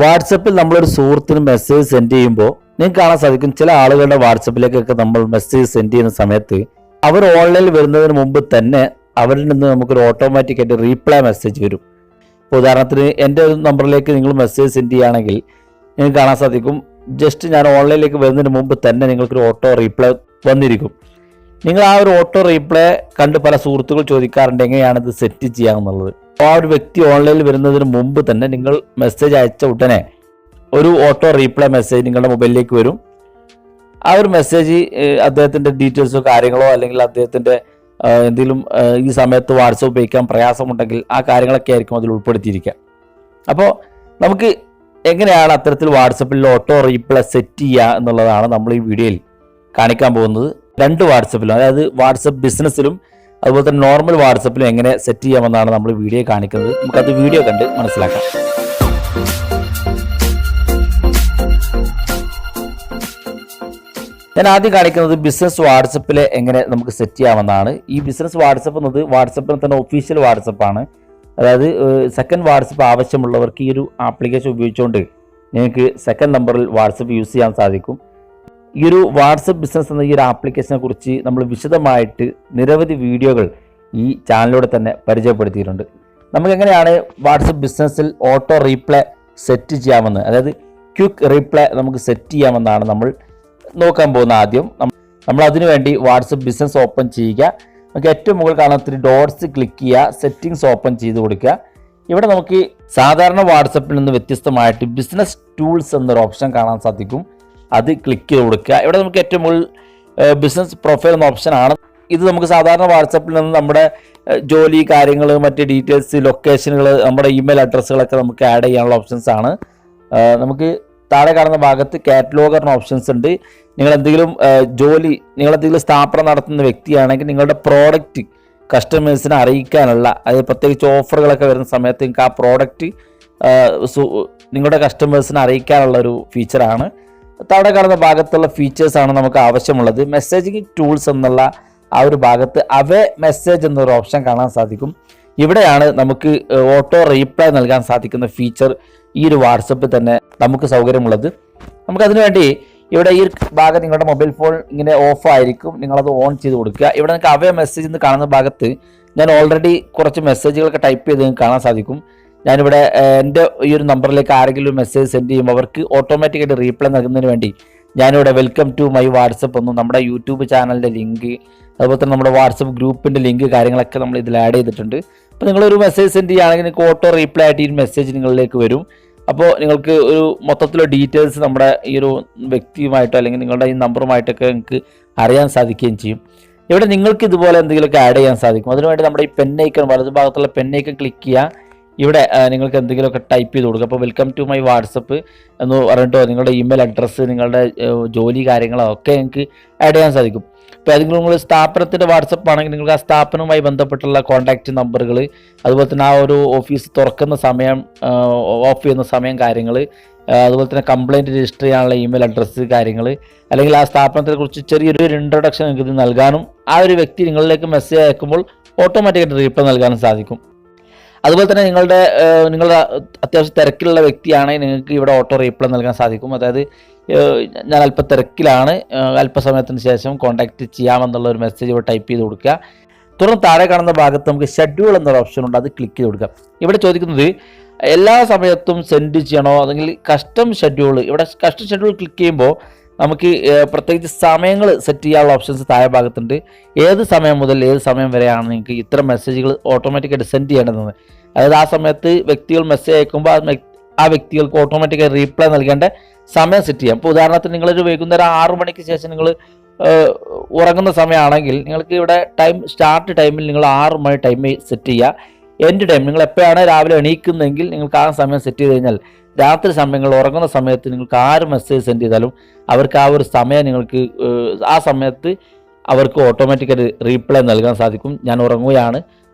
വാട്സപ്പിൽ നമ്മളൊരു സുഹൃത്തിന് മെസ്സേജ് സെൻഡ് ചെയ്യുമ്പോൾ നിങ്ങൾക്ക് കാണാൻ സാധിക്കും ചില ആളുകളുടെ വാട്സപ്പിലേക്കൊക്കെ നമ്മൾ മെസ്സേജ് സെൻഡ് ചെയ്യുന്ന സമയത്ത് അവർ ഓൺലൈനിൽ വരുന്നതിന് മുമ്പ് തന്നെ അവരിൽ നിന്ന് നമുക്കൊരു ഓട്ടോമാറ്റിക്കായിട്ട് റീപ്ലൈ മെസ്സേജ് വരും. ഇപ്പോൾ ഉദാഹരണത്തിന് എൻ്റെ ഒരു നമ്പറിലേക്ക് നിങ്ങൾ മെസ്സേജ് സെൻഡ് ചെയ്യുകയാണെങ്കിൽ നിങ്ങൾക്ക് കാണാൻ സാധിക്കും ജസ്റ്റ് ഞാൻ ഓൺലൈനിലേക്ക് വരുന്നതിന് മുമ്പ് തന്നെ നിങ്ങൾക്കൊരു ഓട്ടോ റീപ്ലൈ വന്നിരിക്കും. നിങ്ങൾ ആ ഒരു ഓട്ടോ റീപ്ലൈ കണ്ട് പല സുഹൃത്തുക്കൾ ചോദിക്കാറുണ്ട് എങ്ങനെയാണ് ഇത് സെറ്റ് ചെയ്യാമെന്നുള്ളത്. അപ്പോൾ ആ ഒരു വ്യക്തി ഓൺലൈനിൽ വരുന്നതിന് മുമ്പ് തന്നെ നിങ്ങൾ മെസ്സേജ് അയച്ച ഉടനെ ഒരു ഓട്ടോ റീപ്ലൈ മെസ്സേജ് നിങ്ങളുടെ മൊബൈലിലേക്ക് വരും. ആ ഒരു മെസ്സേജ് അദ്ദേഹത്തിൻ്റെ ഡീറ്റെയിൽസോ കാര്യങ്ങളോ അല്ലെങ്കിൽ അദ്ദേഹത്തിൻ്റെ എന്തെങ്കിലും ഈ സമയത്ത് വാട്സപ്പ് ഉപയോഗിക്കാൻ പ്രയാസമുണ്ടെങ്കിൽ ആ കാര്യങ്ങളൊക്കെ ആയിരിക്കും അതിൽ ഉൾപ്പെടുത്തിയിരിക്കുക. അപ്പോൾ നമുക്ക് എങ്ങനെയാണ് അത്തരത്തിൽ വാട്സപ്പിൽ ഓട്ടോ റീപ്ലൈ സെറ്റ് ചെയ്യുക എന്നുള്ളതാണ് നമ്മൾ ഈ വീഡിയോയിൽ കാണിക്കാൻ പോകുന്നത്. രണ്ട് വാട്സപ്പിലും, അതായത് വാട്സപ്പ് ബിസിനസ്സിലും അതുപോലെ തന്നെ നോർമൽ വാട്സപ്പിലും എങ്ങനെ സെറ്റ് ചെയ്യാമെന്നാണ് നമ്മൾ വീഡിയോ കാണിക്കുന്നത്. നമുക്കത് വീഡിയോ കണ്ട് മനസ്സിലാക്കാം. ഞാൻ ആദ്യം കാണിക്കുന്നത് ബിസിനസ് വാട്സപ്പിൽ എങ്ങനെ നമുക്ക് സെറ്റ് ചെയ്യാമെന്നാണ്. ഈ ബിസിനസ് വാട്സപ്പ് എന്നത് വാട്സപ്പിന് തന്നെ ഒഫീഷ്യൽ വാട്സപ്പാണ്. അതായത് സെക്കൻഡ് വാട്സപ്പ് ആവശ്യമുള്ളവർക്ക് ഈ ഒരു ആപ്ലിക്കേഷൻ ഉപയോഗിച്ചുകൊണ്ട് നിങ്ങൾക്ക് സെക്കൻഡ് നമ്പറിൽ വാട്സപ്പ് യൂസ് ചെയ്യാൻ സാധിക്കും. ഈ ഒരു വാട്സപ്പ് ബിസിനസ് എന്ന ഈ ഒരു ആപ്ലിക്കേഷനെ കുറിച്ച് നമ്മൾ വിശദമായിട്ട് നിരവധി വീഡിയോകൾ ഈ ചാനലിലൂടെ തന്നെ പരിചയപ്പെടുത്തിയിട്ടുണ്ട്. നമുക്കെങ്ങനെയാണ് വാട്സപ്പ് ബിസിനസ്സിൽ ഓട്ടോ റീപ്ലൈ സെറ്റ് ചെയ്യാമെന്ന്, അതായത് ക്വിക്ക് റീപ്ലൈ നമുക്ക് സെറ്റ് ചെയ്യാമെന്നാണ് നമ്മൾ നോക്കാൻ പോകുന്ന. ആദ്യം നമ്മൾ അതിനു വേണ്ടി വാട്സപ്പ് ബിസിനസ് ഓപ്പൺ ചെയ്യുക. നമുക്ക് ഏറ്റവും മുകളിൽ കാണുന്ന 3 ഡോട്ട്സ് ക്ലിക്ക് ചെയ്യുക, സെറ്റിംഗ്സ് ഓപ്പൺ ചെയ്ത് കൊടുക്കുക. ഇവിടെ നമുക്ക് സാധാരണ വാട്സപ്പിൽ നിന്ന് വ്യത്യസ്തമായിട്ട് ബിസിനസ് ടൂൾസ് എന്നൊരു ഓപ്ഷൻ കാണാൻ സാധിക്കും. അത് ക്ലിക്ക് ചെയ്ത് കൊടുക്കുക. ഇവിടെ നമുക്ക് ഏറ്റവും മുകളിൽ ബിസിനസ് പ്രൊഫൈൽ എന്ന ഓപ്ഷനാണ്. ഇത് നമുക്ക് സാധാരണ വാട്സപ്പിൽ നിന്ന് നമ്മുടെ ജോലി കാര്യങ്ങൾ, മറ്റ് ഡീറ്റെയിൽസ്, ലൊക്കേഷനുകൾ, നമ്മുടെ ഇമെയിൽ അഡ്രസ്സുകളൊക്കെ നമുക്ക് ആഡ് ചെയ്യാനുള്ള ഓപ്ഷൻസ് ആണ്. നമുക്ക് താഴെ കാണുന്ന ഭാഗത്ത് കാറ്റലോഗറിന് ഓപ്ഷൻസ് ഉണ്ട്. നിങ്ങളെന്തെങ്കിലും നിങ്ങളെന്തെങ്കിലും സ്ഥാപനം നടത്തുന്ന വ്യക്തിയാണെങ്കിൽ നിങ്ങളുടെ പ്രോഡക്റ്റ് കസ്റ്റമേഴ്സിനെ അറിയിക്കാനുള്ള, അതായത് പ്രത്യേകിച്ച് ഓഫറുകളൊക്കെ വരുന്ന സമയത്ത് നിങ്ങൾക്ക് ആ പ്രോഡക്റ്റ് നിങ്ങളുടെ കസ്റ്റമേഴ്സിനെ അറിയിക്കാനുള്ള ഒരു ഫീച്ചറാണ്. താഴെ കാണുന്ന ഭാഗത്തുള്ള ഫീച്ചേഴ്സാണ് നമുക്ക് ആവശ്യമുള്ളത്. മെസ്സേജിങ് ടൂൾസ് എന്നുള്ള ആ ഒരു ഭാഗത്ത് അവേ മെസ്സേജ് എന്നൊരു ഓപ്ഷൻ കാണാൻ സാധിക്കും. ഇവിടെയാണ് നമുക്ക് ഓട്ടോ റീപ്ലൈ നൽകാൻ സാധിക്കുന്ന ഫീച്ചർ ഈ ഒരു വാട്സപ്പിൽ തന്നെ നമുക്ക് സൗകര്യമുള്ളത്. നമുക്കതിനു വേണ്ടി ഇവിടെ ഈ ഭാഗം നിങ്ങളുടെ മൊബൈൽ ഫോൺ ഇങ്ങനെ ഓഫ് ആയിരിക്കും, നിങ്ങളത് ഓൺ ചെയ്ത് കൊടുക്കുക. ഇവിടെ നിങ്ങൾക്ക് അവേ മെസ്സേജ് എന്ന് കാണുന്ന ഭാഗത്ത് ഞാൻ ഓൾറെഡി കുറച്ച് മെസ്സേജുകളൊക്കെ ടൈപ്പ് ചെയ്ത് നിങ്ങൾക്ക് കാണാൻ സാധിക്കും. ഞാനിവിടെ എൻ്റെ ഈ ഒരു നമ്പറിലേക്ക് ആരെങ്കിലും മെസ്സേജ് സെൻഡ് ചെയ്യുമ്പോൾ അവർക്ക് ഓട്ടോമാറ്റിക്കായിട്ട് റീപ്ലൈ നൽകുന്നതിന് വേണ്ടി ഞാനിവിടെ വെൽക്കം ടു മൈ വാട്സപ്പ് എന്നും നമ്മുടെ യൂട്യൂബ് ചാനലിൻ്റെ ലിങ്ക്, അതുപോലെ തന്നെ നമ്മുടെ വാട്സപ്പ് ഗ്രൂപ്പിൻ്റെ ലിങ്ക് കാര്യങ്ങളൊക്കെ നമ്മൾ ഇതിൽ ആഡ് ചെയ്തിട്ടുണ്ട്. അപ്പോൾ നിങ്ങളൊരു മെസ്സേജ് സെൻഡ് ചെയ്യുകയാണെങ്കിൽ നിങ്ങൾക്ക് ഓട്ടോ റീപ്ലൈ ആയിട്ട് ഈ മെസ്സേജ് നിങ്ങളിലേക്ക് വരും. അപ്പോൾ നിങ്ങൾക്ക് ഒരു മൊത്തത്തിലുള്ള ഡീറ്റെയിൽസ് നമ്മുടെ ഈ ഒരു വ്യക്തിയുമായിട്ടോ അല്ലെങ്കിൽ നിങ്ങളുടെ ഈ നമ്പറുമായിട്ടൊക്കെ നിങ്ങൾക്ക് അറിയാൻ സാധിക്കുകയും ചെയ്യും. ഇവിടെ നിങ്ങൾക്ക് ഇതുപോലെ എന്തെങ്കിലുമൊക്കെ ആഡ് ചെയ്യാൻ സാധിക്കും. അതിനുവേണ്ടി നമ്മുടെ ഈ പെന്നൈക്കൺ, വലതുഭാഗത്തുള്ള പെന്നൈക്കൺ ക്ലിക്ക് ചെയ്യുക. ഇവിടെ നിങ്ങൾക്ക് എന്തെങ്കിലുമൊക്കെ ടൈപ്പ് ചെയ്ത് കൊടുക്കുക. അപ്പോൾ വെൽക്കം ടു മൈ വാട്സപ്പ് എന്ന് പറഞ്ഞിട്ടോ നിങ്ങളുടെ ഇമെയിൽ അഡ്രസ്സ്, നിങ്ങളുടെ ജോലി കാര്യങ്ങളോ ഒക്കെ നിങ്ങൾക്ക് ആഡ് ചെയ്യാൻ സാധിക്കും. ഇപ്പോൾ ഏതെങ്കിലും നിങ്ങൾ സ്ഥാപനത്തിൻ്റെ വാട്സപ്പ് ആണെങ്കിൽ നിങ്ങൾക്ക് ആ സ്ഥാപനവുമായി ബന്ധപ്പെട്ടുള്ള കോൺടാക്റ്റ് നമ്പറുകൾ, അതുപോലെ തന്നെ ആ ഒരു ഓഫീസ് തുറക്കുന്ന സമയം, ഓഫ് ചെയ്യുന്ന സമയം കാര്യങ്ങൾ, അതുപോലെ തന്നെ കംപ്ലയിൻറ്റ് രജിസ്റ്റർ ചെയ്യാനുള്ള ഇമെയിൽ അഡ്രസ്സ് കാര്യങ്ങൾ, അല്ലെങ്കിൽ ആ സ്ഥാപനത്തെ കുറിച്ച് ചെറിയൊരു ഇൻട്രൊഡക്ഷൻ നിങ്ങൾക്ക് ഇത് നൽകാനും ആ ഒരു വ്യക്തി നിങ്ങളിലേക്ക് മെസ്സേജ് അയക്കുമ്പോൾ ഓട്ടോമാറ്റിക്കായിട്ട് റീപ്ലൈ നൽകാനും സാധിക്കും. അതുപോലെ തന്നെ നിങ്ങളുടെ അത്യാവശ്യം തിരക്കിലുള്ള വ്യക്തിയാണെങ്കിൽ നിങ്ങൾക്ക് ഇവിടെ ഓട്ടോ റീപ്ലൈ നൽകാൻ സാധിക്കും. അതായത് ഞാൻ അല്പം തിരക്കിലാണ്, അല്പസമയത്തിന് ശേഷം കോൺടാക്റ്റ് ചെയ്യാമെന്നുള്ള ഒരു മെസ്സേജ് ഇവിടെ ടൈപ്പ് ചെയ്ത് കൊടുക്കുക. തുടർന്ന് താഴെ കാണുന്ന ഭാഗത്ത് നമുക്ക് ഷെഡ്യൂൾ എന്നൊരു ഓപ്ഷൻ ഉണ്ട്, അത് ക്ലിക്ക് ചെയ്ത് കൊടുക്കുക. ഇവിടെ ചോദിക്കുന്നത് എല്ലാ സമയത്തും സെൻഡ് ചെയ്യണോ അല്ലെങ്കിൽ കസ്റ്റം ഷെഡ്യൂൾ. ഇവിടെ കസ്റ്റം ഷെഡ്യൂൾ ക്ലിക്ക് ചെയ്യുമ്പോൾ നമുക്ക് പ്രത്യേകിച്ച് സമയങ്ങൾ സെറ്റ് ചെയ്യാനുള്ള ഓപ്ഷൻസ് താഴെ ഭാഗത്തുണ്ട്. ഏത് സമയം മുതൽ ഏത് സമയം വരെയാണ് നിങ്ങൾക്ക് ഇത്തരം മെസ്സേജുകൾ ഓട്ടോമാറ്റിക്കായിട്ട് സെൻഡ് ചെയ്യേണ്ടത്. അതായത് ആ സമയത്ത് വ്യക്തികൾ മെസ്സേജ് അയക്കുമ്പോൾ ആ വ്യക്തികൾക്ക് ഓട്ടോമാറ്റിക്കായി റീപ്ലൈ നൽകേണ്ട സമയം സെറ്റ് ചെയ്യാം. ഇപ്പോൾ ഉദാഹരണത്തിന് നിങ്ങളൊരു വൈകുന്നേരം 6 മണിക്ക് ശേഷം നിങ്ങൾ ഉറങ്ങുന്ന സമയമാണെങ്കിൽ നിങ്ങൾക്ക് ഇവിടെ സ്റ്റാർട്ട് ടൈമിൽ നിങ്ങൾ 6 മണി ടൈം സെറ്റ് ചെയ്യുക. എൻഡ് ടൈം നിങ്ങൾ എപ്പോഴാണ് രാവിലെ എണീക്കുന്നതെങ്കിൽ നിങ്ങൾക്ക് ആ സമയം സെറ്റ് ചെയ്ത് കഴിഞ്ഞാൽ രാത്രി സമയങ്ങൾ ഉറങ്ങുന്ന സമയത്ത് നിങ്ങൾക്ക് ആര് മെസ്സേജ് സെൻഡ് ചെയ്താലും അവർക്ക് ആ ഒരു സമയം നിങ്ങൾക്ക് ആ സമയത്ത് അവർക്ക് ഓട്ടോമാറ്റിക്കായിട്ട് റീപ്ലൈ നൽകാൻ സാധിക്കും. ഞാൻ ഉറങ്ങുകയാണ്,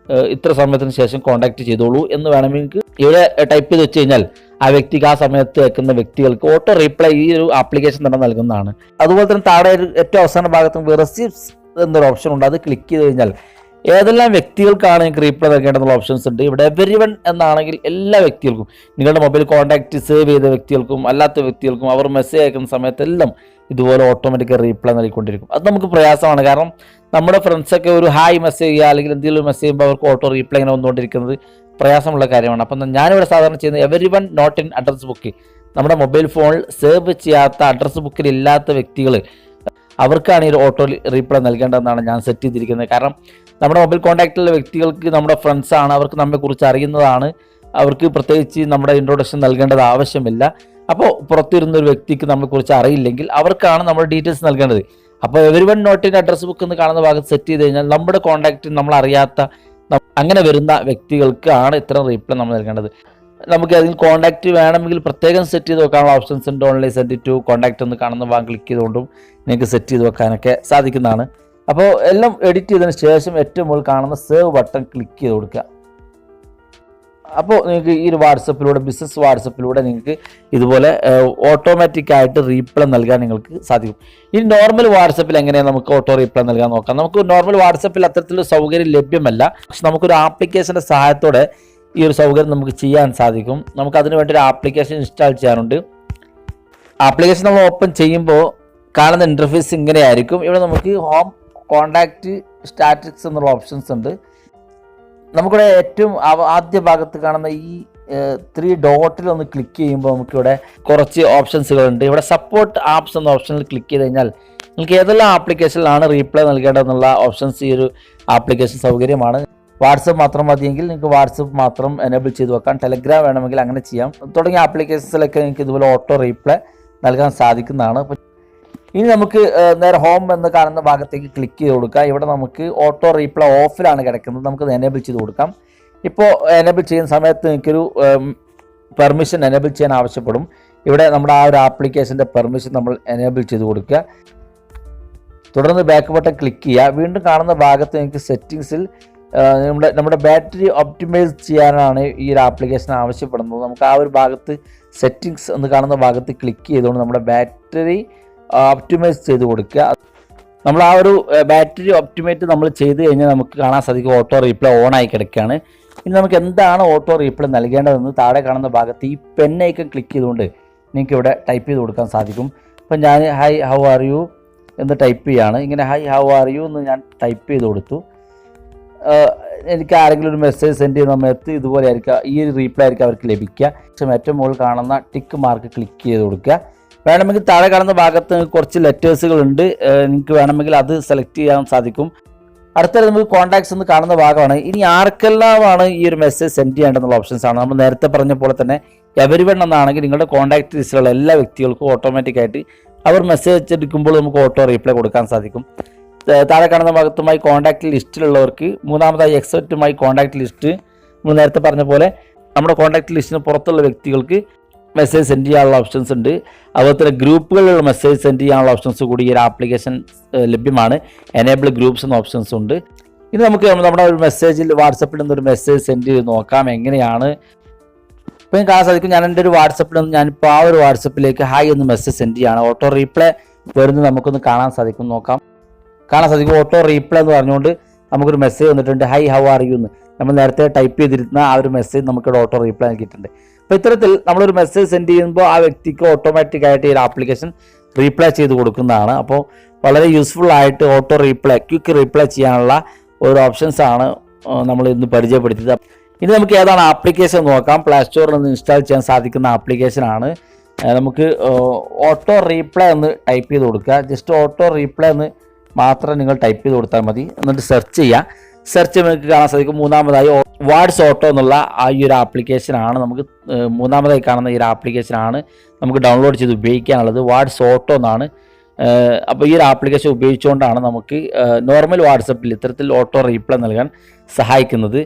ഇത്ര സമയത്തിന് ശേഷം കോൺടാക്റ്റ് ചെയ്തോളൂ എന്ന് വേണമെങ്കിൽ നിങ്ങൾക്ക് ഇവിടെ ടൈപ്പ് ചെയ്ത് വെച്ച് കഴിഞ്ഞാൽ ആ വ്യക്തിക്ക് ആ സമയത്ത് വെക്കുന്ന വ്യക്തികൾക്ക് ഓട്ടോ റീപ്ലൈ ഈ ഒരു ആപ്ലിക്കേഷൻ തന്നെ നൽകുന്നതാണ്. അതുപോലെ തന്നെ താഴെ ഏറ്റവും അവസാന ഭാഗത്ത് റിസീവ്സ് എന്നൊരു ഓപ്ഷൻ ഉണ്ട്, അത് ക്ലിക്ക് ചെയ്ത് കഴിഞ്ഞാൽ ഏതെല്ലാം വ്യക്തികൾക്കാണ് നിങ്ങൾക്ക് റീപ്ലൈ നൽകേണ്ടതുള്ള ഓപ്ഷൻസ് ഉണ്ട്. ഇവിടെ എവരിവൺ എന്നാണെങ്കിൽ എല്ലാ വ്യക്തികൾക്കും, നിങ്ങളുടെ മൊബൈൽ കോൺടാക്റ്റ് സേവ് ചെയ്ത വ്യക്തികൾക്കും അല്ലാത്ത വ്യക്തികൾക്കും അവർ മെസ്സേജ് അയക്കുന്ന സമയത്തെല്ലാം ഇതുപോലെ ഓട്ടോമാറ്റിക്കായി റീപ്ലൈ നൽകിക്കൊണ്ടിരിക്കും. അത് നമുക്ക് പ്രയാസമാണ്. കാരണം നമ്മുടെ ഫ്രണ്ട്സൊക്കെ ഒരു ഹായ് മെസ്സേജ് ചെയ്യുക അല്ലെങ്കിൽ എന്തെങ്കിലും മെസ്സേജ് ചെയ്യുമ്പോൾ അവർക്ക് ഓട്ടോ റീപ്ലൈ ഇങ്ങനെ വന്നുകൊണ്ടിരിക്കുന്നത് പ്രയാസമുള്ള കാര്യമാണ്. അപ്പം ഞാനിവിടെ സാധാരണ ചെയ്യുന്നത് everyone not in address book, നമ്മുടെ മൊബൈൽ ഫോണിൽ സേവ് ചെയ്യാത്ത അഡ്രസ് ബുക്കിൽ ഇല്ലാത്ത വ്യക്തികൾ അവർക്കാണ് ഈ ഓട്ടോ റീപ്ലൈ നൽകേണ്ടതെന്നാണ് ഞാൻ സെറ്റ് ചെയ്തിരിക്കുന്നത്. കാരണം നമ്മുടെ മൊബൈൽ കോൺടാക്റ്റിലുള്ള വ്യക്തികൾക്ക് നമ്മുടെ ഫ്രണ്ട്സാണ്, അവർക്ക് നമ്മെക്കുറിച്ച് അറിയുന്നതാണ്, അവർക്ക് പ്രത്യേകിച്ച് നമ്മുടെ ഇൻട്രൊഡക്ഷൻ നൽകേണ്ടത് ആവശ്യമില്ല. അപ്പോൾ പുറത്തിരുന്നൊരു വ്യക്തിക്ക് നമ്മളെക്കുറിച്ച് അറിയില്ലെങ്കിൽ അവർക്കാണ് നമ്മൾ ഡീറ്റെയിൽസ് നൽകേണ്ടത്. അപ്പോൾ everyone not in address book എന്ന് കാണുന്ന ഭാഗത്ത് സെറ്റ് ചെയ്ത് കഴിഞ്ഞാൽ നമ്മുടെ കോൺടാക്റ്റ് നമ്മൾ അറിയാത്ത അങ്ങനെ വരുന്ന വ്യക്തികൾക്കാണ് ഇത്തരം റീപ്ലൈ നമ്മൾ നൽകേണ്ടത്. നമുക്ക് അതിൽ കോൺടാക്റ്റ് വേണമെങ്കിൽ പ്രത്യേകം സെറ്റ് ചെയ്ത് വെക്കാനുള്ള ഓപ്ഷൻസ് ഉണ്ട്. ഓൺലൈൻ സെൻഡ് ടു കോൺടാക്റ്റ് എന്ന് കാണുന്ന ഭാഗം ക്ലിക്ക് ചെയ്തുകൊണ്ടും നിങ്ങൾക്ക് സെറ്റ് ചെയ്ത് വെക്കാനൊക്കെ സാധിക്കുന്നതാണ്. അപ്പോൾ എല്ലാം എഡിറ്റ് ചെയ്തതിന് ശേഷം ഏറ്റവും മുകളിൽ കാണുന്ന സേവ് ബട്ടൺ ക്ലിക്ക് ചെയ്ത് കൊടുക്കുക. അപ്പോൾ നിങ്ങൾക്ക് ഈ ഒരു വാട്സപ്പിലൂടെ, ബിസിനസ് വാട്സപ്പിലൂടെ നിങ്ങൾക്ക് ഇതുപോലെ ഓട്ടോമാറ്റിക്കായിട്ട് റീപ്ലൈ നൽകാൻ നിങ്ങൾക്ക് സാധിക്കും. ഈ നോർമൽ വാട്സപ്പിൽ എങ്ങനെയാണ് നമുക്ക് ഓട്ടോ റീപ്ലൈ നൽകാൻ നോക്കാം. നമുക്ക് നോർമൽ വാട്സപ്പിൽ അത്തരത്തിലുള്ള സൗകര്യം ലഭ്യമല്ല. പക്ഷെ നമുക്കൊരു ആപ്ലിക്കേഷൻ്റെ സഹായത്തോടെ ഈ ഒരു സൗകര്യം നമുക്ക് ചെയ്യാൻ സാധിക്കും. നമുക്ക് അതിന് വേണ്ടി ഒരു ആപ്ലിക്കേഷൻ ഇൻസ്റ്റാൾ ചെയ്യാനുണ്ട്. ആപ്ലിക്കേഷൻ നമ്മൾ ഓപ്പൺ ചെയ്യുമ്പോൾ കാണുന്ന ഇൻ്റർഫേസ് ഇങ്ങനെയായിരിക്കും. ഇവിടെ നമുക്ക് ഹോം, കോൺടാക്റ്റ്, സ്റ്റാറ്റിക്സ് എന്നുള്ള ഓപ്ഷൻസ് ഉണ്ട്. നമുക്കിവിടെ ഏറ്റവും ആദ്യ ഭാഗത്ത് കാണുന്ന ഈ 3 ഡോട്ടിൽ ഒന്ന് ക്ലിക്ക് ചെയ്യുമ്പോൾ നമുക്കിവിടെ കുറച്ച് ഓപ്ഷൻസുകളുണ്ട്. ഇവിടെ സപ്പോർട്ട് ആപ്സ് എന്ന ഓപ്ഷനിൽ ക്ലിക്ക് ചെയ്ത് കഴിഞ്ഞാൽ നിങ്ങൾക്ക് ഏതെല്ലാം ആപ്ലിക്കേഷനിലാണ് റീപ്ലൈ നൽകേണ്ടതെന്നുള്ള ഓപ്ഷൻസ് ഈ ഒരു ആപ്ലിക്കേഷൻ സൗകര്യമാണ്. വാട്സപ്പ് മാത്രം മതിയെങ്കിൽ നിങ്ങൾക്ക് വാട്സപ്പ് മാത്രം എനേബിൾ ചെയ്ത് വെക്കാം. ടെലഗ്രാം വേണമെങ്കിൽ അങ്ങനെ ചെയ്യാം. തുടങ്ങിയ ആപ്ലിക്കേഷൻസിലൊക്കെ നിങ്ങൾക്ക് ഇതുപോലെ ഓട്ടോ റീപ്ലൈ നൽകാൻ സാധിക്കുന്നതാണ്. ഇനി നമുക്ക് നേരെ ഹോം എന്ന് കാണുന്ന ഭാഗത്തേക്ക് ക്ലിക്ക് ചെയ്ത് കൊടുക്കാം. ഇവിടെ നമുക്ക് ഓട്ടോ റീപ്ലൈ ഓഫിലാണ് കിടക്കുന്നത്, നമുക്കത് എനേബിൾ ചെയ്ത് കൊടുക്കാം. ഇപ്പോൾ എനേബിൾ ചെയ്യുന്ന സമയത്ത് നിങ്ങൾക്കൊരു പെർമിഷൻ എനേബിൾ ചെയ്യാൻ ആവശ്യപ്പെടും. ഇവിടെ നമ്മുടെ ആ ഒരു ആപ്ലിക്കേഷൻ്റെ പെർമിഷൻ നമ്മൾ എനേബിൾ ചെയ്ത് കൊടുക്കുക. തുടർന്ന് ബാക്ക് ബട്ടൺ ക്ലിക്ക് ചെയ്യുക. വീണ്ടും കാണുന്ന ഭാഗത്ത് നിങ്ങൾക്ക് സെറ്റിങ്സിൽ നമ്മുടെ ബാറ്ററി ഒപ്റ്റിമൈസ് ചെയ്യാനാണ് ഈ ഒരു ആപ്ലിക്കേഷൻ ആവശ്യപ്പെടുന്നത്. നമുക്ക് ആ ഒരു ഭാഗത്ത് സെറ്റിങ്സ് എന്ന് കാണുന്ന ഭാഗത്ത് ക്ലിക്ക് ചെയ്തുകൊണ്ട് നമ്മുടെ ബാറ്ററി ഒപ്റ്റിമൈസ് ചെയ്ത് കൊടുക്കുക. നമ്മൾ ആ ഒരു ബാറ്ററി ഒപ്റ്റിമേറ്റ് നമ്മൾ ചെയ്ത് കഴിഞ്ഞാൽ നമുക്ക് കാണാൻ സാധിക്കും ഓട്ടോ റീപ്ലൈ ഓൺ ആയി കിടക്കുകയാണ്. ഇനി നമുക്ക് എന്താണ് ഓട്ടോ റീപ്ലൈ നൽകേണ്ടതെന്ന് താഴെ കാണുന്ന ഭാഗത്ത് ഈ പെൻ ഐക്കൺ ക്ലിക്ക് ചെയ്തുകൊണ്ട് നിങ്ങൾക്ക് ഇവിടെ ടൈപ്പ് ചെയ്ത് കൊടുക്കാൻ സാധിക്കും. അപ്പം ഞാൻ ഹൈ ഹൗ ആർ യു എന്ന് ടൈപ്പ് ചെയ്യുകയാണ്. ഇങ്ങനെ ഹൈ ഹൗ ആർ യു എന്ന് ഞാൻ ടൈപ്പ് ചെയ്ത് കൊടുത്തു. എനിക്ക് ആരെങ്കിലും ഒരു മെസ്സേജ് സെൻഡ് ചെയ്യുന്ന സമയത്ത് ഇതുപോലെ ആയിരിക്കും, ഈ ഒരു റീപ്ലൈ ആയിരിക്കും അവർക്ക് ലഭിക്കുക. പക്ഷേ ഏറ്റവും മുകളിൽ കാണുന്ന ടിക്ക് മാർക്ക് ക്ലിക്ക് ചെയ്ത് കൊടുക്കുക. വേണമെങ്കിൽ താഴെ കാണുന്ന ഭാഗത്ത് കുറച്ച് ലെറ്റേഴ്സുകളുണ്ട്, നിങ്ങൾക്ക് വേണമെങ്കിൽ അത് സെലക്ട് ചെയ്യാൻ സാധിക്കും. അടുത്തത് നമുക്ക് കോൺടാക്ട്സ് എന്ന് കാണുന്ന ഭാഗമാണ്. ഇനി ആർക്കെല്ലാമാണ് ഈ ഒരു മെസ്സേജ് സെൻഡ് ചെയ്യേണ്ടതെന്നുള്ള ഓപ്ഷൻസ് ആണ്. നമ്മൾ നേരത്തെ പറഞ്ഞ പോലെ തന്നെ എവരിവൺ എന്നാണെങ്കിൽ നിങ്ങളുടെ കോൺടാക്ട് ലിസ്റ്റിലുള്ള എല്ലാ വ്യക്തികൾക്കും ഓട്ടോമാറ്റിക്കായിട്ട് അവർ മെസ്സേജ് എടുക്കുമ്പോൾ നമുക്ക് ഓട്ടോ റീപ്ലൈ കൊടുക്കാൻ സാധിക്കും. താഴെ കാണുന്ന ഭാഗത്തുമായി കോൺടാക്ട് ലിസ്റ്റിലുള്ളവർക്ക്, മൂന്നാമതായി എക്സെപ്റ്റുമായി കോൺടാക്ട് ലിസ്റ്റ്, നമ്മൾ നേരത്തെ പറഞ്ഞ പോലെ നമ്മുടെ കോൺടാക്ട് ലിസ്റ്റിന് പുറത്തുള്ള വ്യക്തികൾക്ക് മെസ്സേജ് സെൻഡ് ചെയ്യാനുള്ള ഓപ്ഷൻസ് ഉണ്ട്. അതുപോലെ തന്നെ ഗ്രൂപ്പുകളിലുള്ള മെസ്സേജ് സെൻഡ് ചെയ്യാനുള്ള ഓപ്ഷൻസ് കൂടി ഈ ഒരു ആപ്ലിക്കേഷൻ ലഭ്യമാണ്. എനേബിൾ ഗ്രൂപ്പ്സ് എന്ന ഓപ്ഷൻസ് ഉണ്ട്. ഇനി നമുക്ക് നമ്മുടെ ഒരു മെസ്സേജിൽ വാട്സപ്പിൽ നിന്നൊരു മെസ്സേജ് സെൻഡ് ചെയ്ത് നോക്കാം എങ്ങനെയാണ്. ഇപ്പോൾ എനിക്ക് കാണാൻ സാധിക്കും, ഞാൻ എൻ്റെ ഒരു വാട്സപ്പിൽ നിന്ന് ഞാനിപ്പോൾ ആ ഒരു വാട്സപ്പിലേക്ക് ഹായ് എന്ന് മെസ്സേജ് സെൻഡ് ചെയ്യുകയാണ്. ഓട്ടോ റീപ്ലൈ വരുന്നത് നമുക്കൊന്ന് കാണാൻ സാധിക്കും. ഓട്ടോ റീപ്ലൈ എന്ന് പറഞ്ഞുകൊണ്ട് നമുക്കൊരു മെസ്സേജ് വന്നിട്ടുണ്ട്, ഹൈ ഹൗ ആർ യു എന്ന്. നമ്മൾ നേരത്തെ ടൈപ്പ് ചെയ്തിരുന്ന ആ ഒരു മെസ്സേജ് നമുക്കിവിടെ ഓട്ടോ റീപ്ലൈ നൽകിയിട്ടുണ്ട്. അപ്പോൾ ഇത്തരത്തിൽ നമ്മളൊരു മെസ്സേജ് സെൻഡ് ചെയ്യുമ്പോൾ ആ വ്യക്തിക്ക് ഓട്ടോമാറ്റിക്കായിട്ട് ഈ ഒരു ആപ്ലിക്കേഷൻ റീപ്ലൈ ചെയ്ത് കൊടുക്കുന്നതാണ്. അപ്പോൾ വളരെ യൂസ്ഫുൾ ആയിട്ട് ഓട്ടോ റീപ്ലൈ, ക്വിക്ക് റീപ്ലൈ ചെയ്യാനുള്ള ഒരു ഓപ്ഷൻസ് ആണ് നമ്മൾ ഇന്ന് പരിചയപ്പെടുത്തിയത്. ഇനി നമുക്ക് ഏതാണ് ആപ്ലിക്കേഷൻ നോക്കാം. പ്ലേ സ്റ്റോറിൽ നിന്ന് ഇൻസ്റ്റാൾ ചെയ്യാൻ സാധിക്കുന്ന ആപ്ലിക്കേഷനാണ്. നമുക്ക് ഓട്ടോ റീപ്ലൈ എന്ന് ടൈപ്പ് ചെയ്ത് കൊടുക്കുക. ജസ്റ്റ് ഓട്ടോ റീപ്ലൈ എന്ന് മാത്രം നിങ്ങൾ ടൈപ്പ് ചെയ്ത് കൊടുത്താൽ മതി. എന്നിട്ട് സെർച്ച് ചെയ്യുക. സെർച്ച് ചെയ്യുമ്പോൾ നിങ്ങൾക്ക് കാണാൻ സാധിക്കും മൂന്നാമതായി വാട്സ് ഓട്ടോ എന്നുള്ള ആ ഈ ഒരു ആപ്ലിക്കേഷനാണ് നമുക്ക് മൂന്നാമതായി കാണുന്ന ഈ ഒരു ആപ്ലിക്കേഷനാണ് നമുക്ക് ഡൗൺലോഡ് ചെയ്ത് ഉപയോഗിക്കാനുള്ളത്. വാട്സ് ഓട്ടോ എന്നാണ്. അപ്പോൾ ഈ ഒരു ആപ്ലിക്കേഷൻ ഉപയോഗിച്ചുകൊണ്ടാണ് നമുക്ക് നോർമൽ വാട്സപ്പിൽ ഇത്തരത്തിൽ ഓട്ടോ റീപ്ലൈ നൽകാൻ സഹായിക്കുന്നത്.